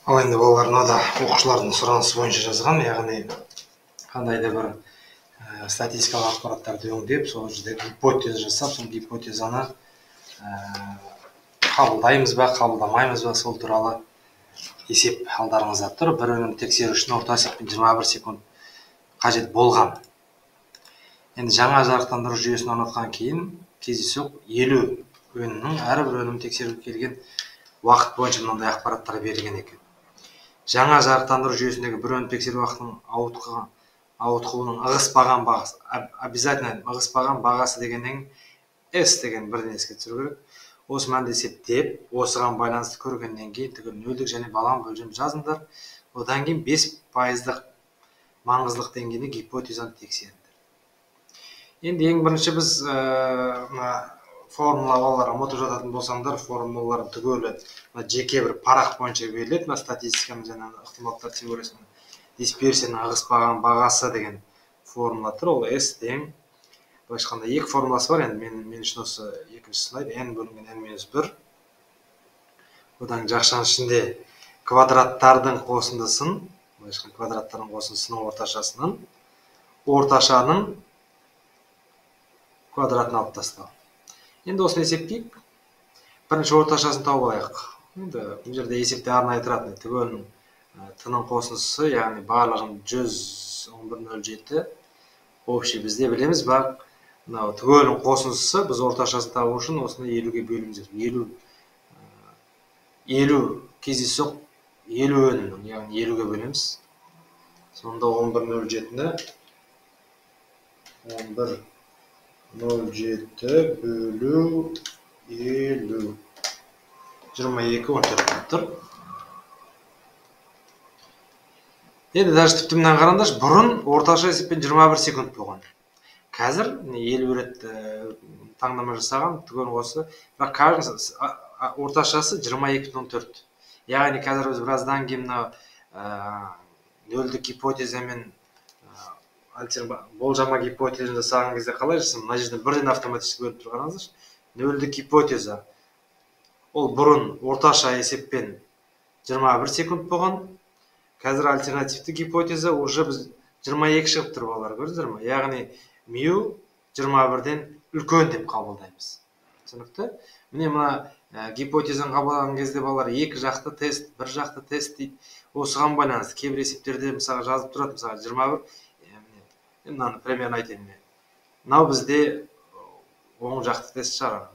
Ал енді балаларына да оқушылардың сұранысы бойынша жазған, яғни қандай да бір статистикалық ақпараттарды өңдеп, сол жерде гипотеза жасап, сол гипотезаны қабылдаймыз ба, қабылдамаймыз ба, сол туралы есеп алдарыңызда тұр. Бір өнім тексеру үшін орта есеппен 21 секунд қажет болған. Енді жаңа жарықтандыру жүйесін орнатқан кейін кездейсоқ 50 өнімнің әрбір өнім тексеруге келген уақыт бойынша мынандай ақпараттар берілген екен. Жаңа жарықтандыру жүйесіндегі бір өнім тексеру уақытының ауытқуының ығыспаған бағасы, обязательно ығыспаған бағасы дегеннен S деген бірден еске түсіру керек. Осы мәнді есептеп, осыған байланысты көргеннен кейін түгел нөлдік және балам бөлшем жазыңдар. Одан кейін 5% маңыздылық деңгейіне гипотезаны тексеріңдер. Енді ең бірінші біз формула балалар ұмытып жататын болсаңдар, формулалар түгелі жеке бір парақ бойынша беріледі. Статистиканың және ықтималдықтар теориясының дисперсияның ығыспаған бағасы деген формула тұр. Ол S тең, былайша айтқанда екі формуласы бар. Енді мен үшін осы екінші слайд n бөлінген n-1. Одан жақшаның ішінде квадраттардың қосындысын, былайша айтқанда квадраттардың қосындысының орташаның квадратын алып тастау. Енді осыны есептейік. Бірінші орташасын тауып алайық. Енді бұл жерде есепте арнайы тұратын түгелінің тының қосындысы, яғни барлығын 111,07. Общий бізде білеміз бар. Мынау түгелінің қосындысы, біз орташасын табу үшін осыны 50-ге бөліміз. 50 кездейсоқ 50 өнімнің, яғни 50-ге бөлеміз. Сонда 11,07-ні 11,07 бөлу 50. 22,14 тұр. Енді даже тіпті мынаны қараңдаршы, бұрын орташа есеппен 21 секунд болған. Қазір 50 рет таңдама жасаған түгел осы, бірақ орташасы 22,14. Яғни қазір біз біраздан кейін нөлдік гипотезамен болжама гипотезасын жасаған кезде қалай жасым? Мына жерде бірден автоматически бөліп тұрғаныңыздар. Нөлдік гипотеза ол бұрын орташа есеппен 21 секунд болған. Қазір альтернативті гипотеза уже біз 22 шығып тұр балалар, көрдіңіздер ме? Яғни мю 21-ден үлкен деп қабылдаймыз. Түсінікті? Міне мына гипотезаны қабылдаған кезде балалар екі жақты тест, бір жақты тест дейді. Осыған байланысты кейбір есептерде мысалы жазып тұрады, мысалы 21. Мынаны примерно айтайын мен. Мынау бізде оң жақты тест шығар.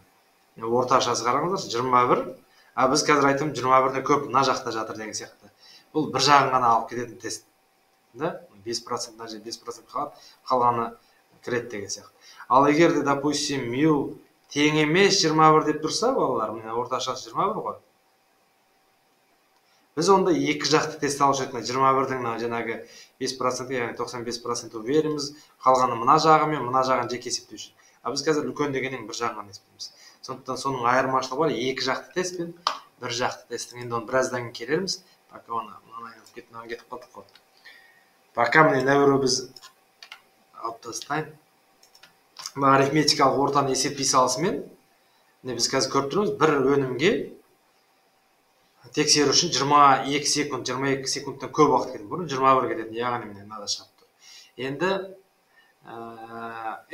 Орташасы қараңыздаршы 21, а біз қазір айтамыз 21-ден көп мына жақта жатыр деген сияқты. Бұл бір жағын ғана алып кететін тест. 5% мына жерде 5% қалады, қалғаны кіреді деген сияқты. Ал егер де, допустим, мю тең емес 21 деп тұрса, балалар, міне орташасы 21 ғой. Біз онда екі жақты тест алушы едік. 21-дің жаңағы 5%, яғни 95% веріміз, қалғаны мына жағы мен мына жағын жеке есептеуші. А біз қазір үлкен дегеннен бір жағын ғана есептейміз. Сондықтан соның айырмашылығы бар, екі жақты тест пен бір жақты тесттің. Енді оны біраздан келерміз. Пока оны кетіп қалдық қой. Пока міне нәуірі біз алып тастайын. Арифметикалық ортаны есептей салысымен, біз қазір көріп тұрмыз, бір өнімге тексеру үшін 22 секундтан көп уақыт кетеді. Бұрын 21 кетеді, яғни міне мынада шығып тұр. Енді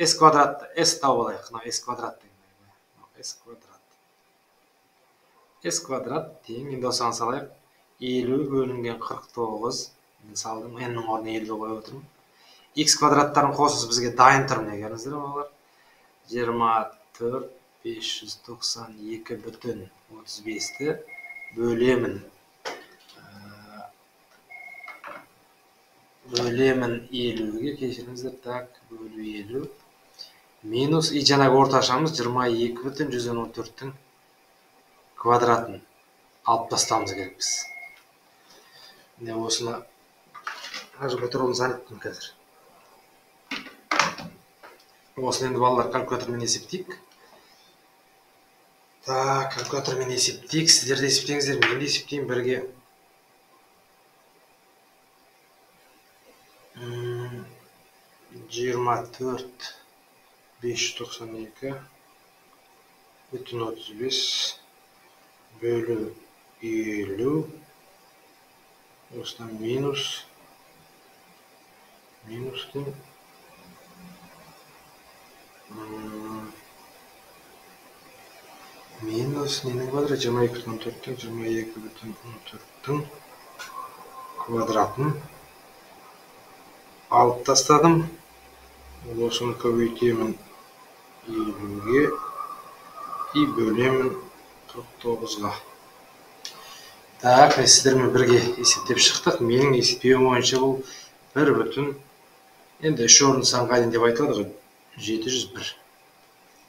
S квадрат, S тауып алайық. S квадрат деген. S квадрат тең, енді осыған салайық. 50 бөлінген 49, салдым, n-нің орнына 50 қойып отырмын. X квадраттарын қосыңыз бізге дайын тұр, міне көрдіңіздер ме? 24 592 бүтін 35-ті бөлемін 50-ге, кешіріңіздер, так, бөлу 50 минус, и жаңағы орташамыз 22,114-тің квадратын алып тастауымыз керекпіз. Міне осыны калькуляторымды занятпын қазір. Осыны енді балалар калькулятормен есептейік. Так, калькулятормен есептейік. Сіздерді есептеңіздер, мен де есептейін бірге. 24 592 бүтін 35 бөлу 50 осыдан минустың минус ненің квадраты 22,14-тің 22,14-тің квадратын алып тастадым. Осыны көбейтемін 50-ге и бөлемін 49-ға. Так, сіздермен бірге есептеп шықтық. Менің есептеуім бойынша бұл 1 бүтін, енді 3 орынды санға дейін деп айтылады ғой, 701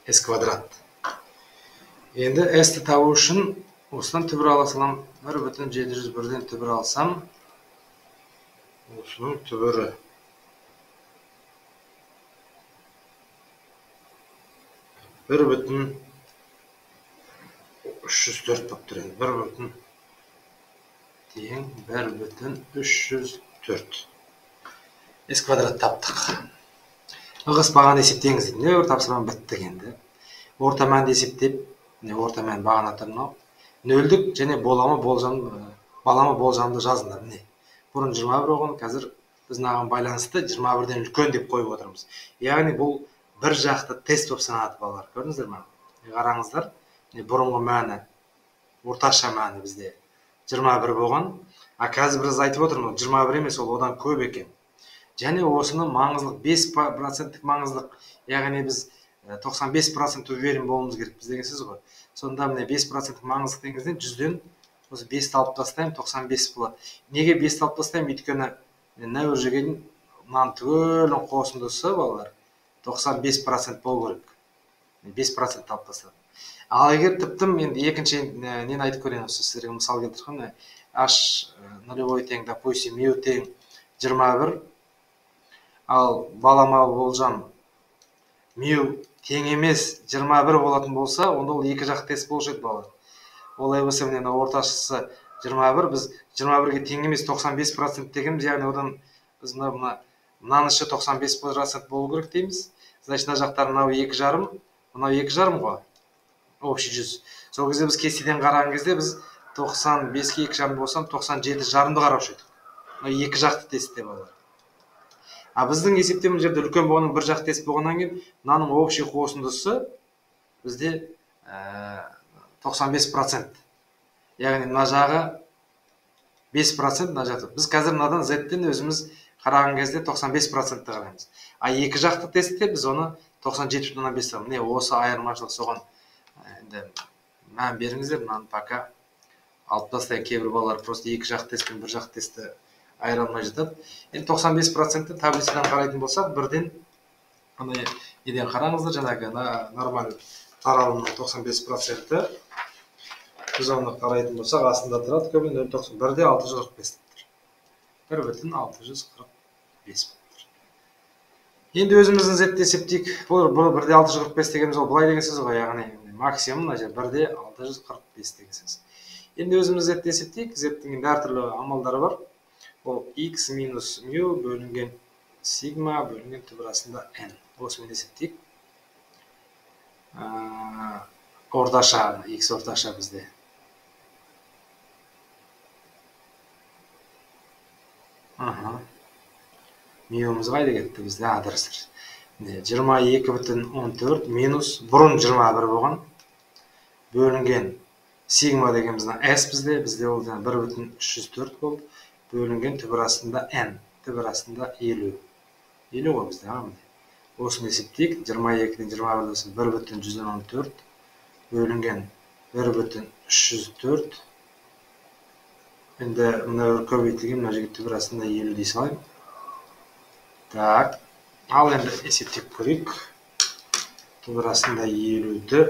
s квадрат. Енді s-ті табу үшін осыдан түбір ала салам. 1 бүтін 701-ден түбір алсам, осының түбірі 1 бүтін 304 болып тұр. 1 бүтін тең 1 бүтін 304 s квадрат таптық. Ығыс бағаны есептеңіз дейді. Не тапсырмам бітті енді. Орта мәнді есептеп, орта мән бағаны атырмау. Нөлдік және балама болжамды жазыңдар. Бұрын 21 оған, қазір біз наған байланысты 21-ден үлкен деп қойып отырмыз. Яғни бұл бір жақты тест болып саналады балалар. Көрдіңіздер ме? Қараңыздар. Бұрынғы мәні, орташа мәні бізде 21 болған. Қазір біз айтып отырмыз, 21 емес, ол одан көп екен. Және осыны маңыздылық 5% маңыздылық, яғни біз 95% уверен болуымыз керек біз деген сөз ғой. Сонда міне 5% маңыздылық дегенде 100-ден осы 5-ті алып тастаймын, 95 болады. Неге 5-ті алып тастаймын? Өйткені нәуір жеген мынаның түгелін қосындысы балалар 95% болу керек. 5% алып тастадым. Ал егер тіптім, енді екінші нені айтып көрейін, сіздерге мысал келтірсем, h нулевой тең, допустим, мю тең 21, ал балама болжам мю тең емес 21 болатын болса, онда ол екі жақ тест болушы еді балалар. Олай болса, міне орташысы 21, біз 21-ге тең емес 95% дегенбіз, яғни одан біз мынанышы 95% болу керек дейміз. Значит, мына жақтар мынау 2,5, мынау 2,5 ғой. Общий 100. Сол кезде біз кестеден қараған кезде біз 95-ге 2,5 болсам 97,5-ды қараушы едік. Екі жақты тестте балалар. Біздің есептеуіміз жерде үлкен болғанның бір жақ тест болғаннан кейін, мынаның общий қосындысы бізде 95%. Яғни мына жағы 5%, мына жағы. Біз қазір мынадан z-тен өзіміз қараған кезде 95%-ті қараймыз. Екі жақты тестте біз оны 97,5. Міне осы айырмашылық соған мән беріңіздер. Мынаны пока алып тастайын. Кейбір балалар просто екі жақ тест пен бір жақ тестті айыра алмай жатады. Енді 95%-ті таблицадан қарайтын болсақ, бірден неден қараңыздар, жаңағы нормаль таралымның 95%-ті біз оны қарайтын болсақ, астында тұрады көбін 0,90, бірде 645 тұр. 1 бүтін 645 тұр. Енді өзіміздің z-ті есептейік. Бұл бірде 645 дегеніміз ол былай деген сөз ғой, яғни максимум бірде 645 деген сөз. Енді өзіміз z-ті есептейік. Z-тің әртүрлі амалдары бар. Ол x минус мю бөлінген сигма бөлінген түбір астында n. Осымен есептейік. Орташа, x орташа бізде. Мюміз қайда кетті бізде? Дұрыс. 22,14 минус бұрын 21 болған бөлінген сигма деген s бізде ол 1,304 болды. Бөлінген түбір астында n, түбір астында 50. 50 ғой бізде. Осыны есептейік. 22-ден 21-ден 1,114 бөлінген 1,304. Енді мына көбейтілген мына жерге түбір астында 50 дей салайын. Так, ал енді есептеп көрейік. Түбір астында 50-ді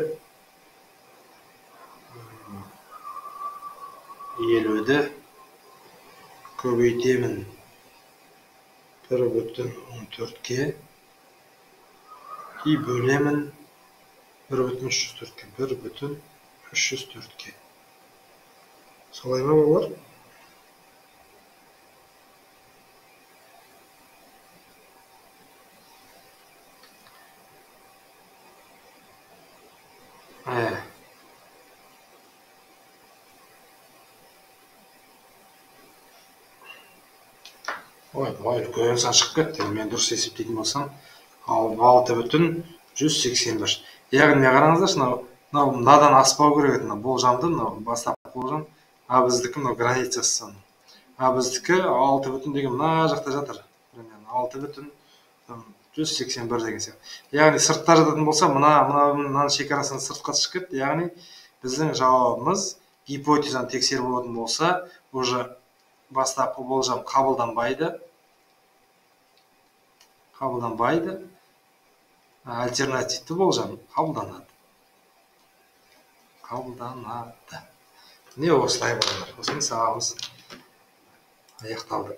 көбейтемін 1,14-ге и бөлемін 1,304-ге. Солай ма болар? ой, үлкен сан шығып кетті. Мен дұрыс есептейтін болсам, 6,181. Яғни қараңыздаршы, мынадан аспау керек еді, болжамды, бастапқы болжам. А біздікі границасы саны. А біздікі 6 деген мына жақта жатыр. Примерно 6,181 деген сияқты. Яғни сыртта жататын болса, мына шекарасының сыртқа шығып кетті. Яғни біздің жауабымыз гипотезаны тексеріп болатын болса, уже бастапқы болжам қабылданбайды. Альтернативті болжам қабылданады. Не осылай болар. Осымен сабағымыз аяқталды.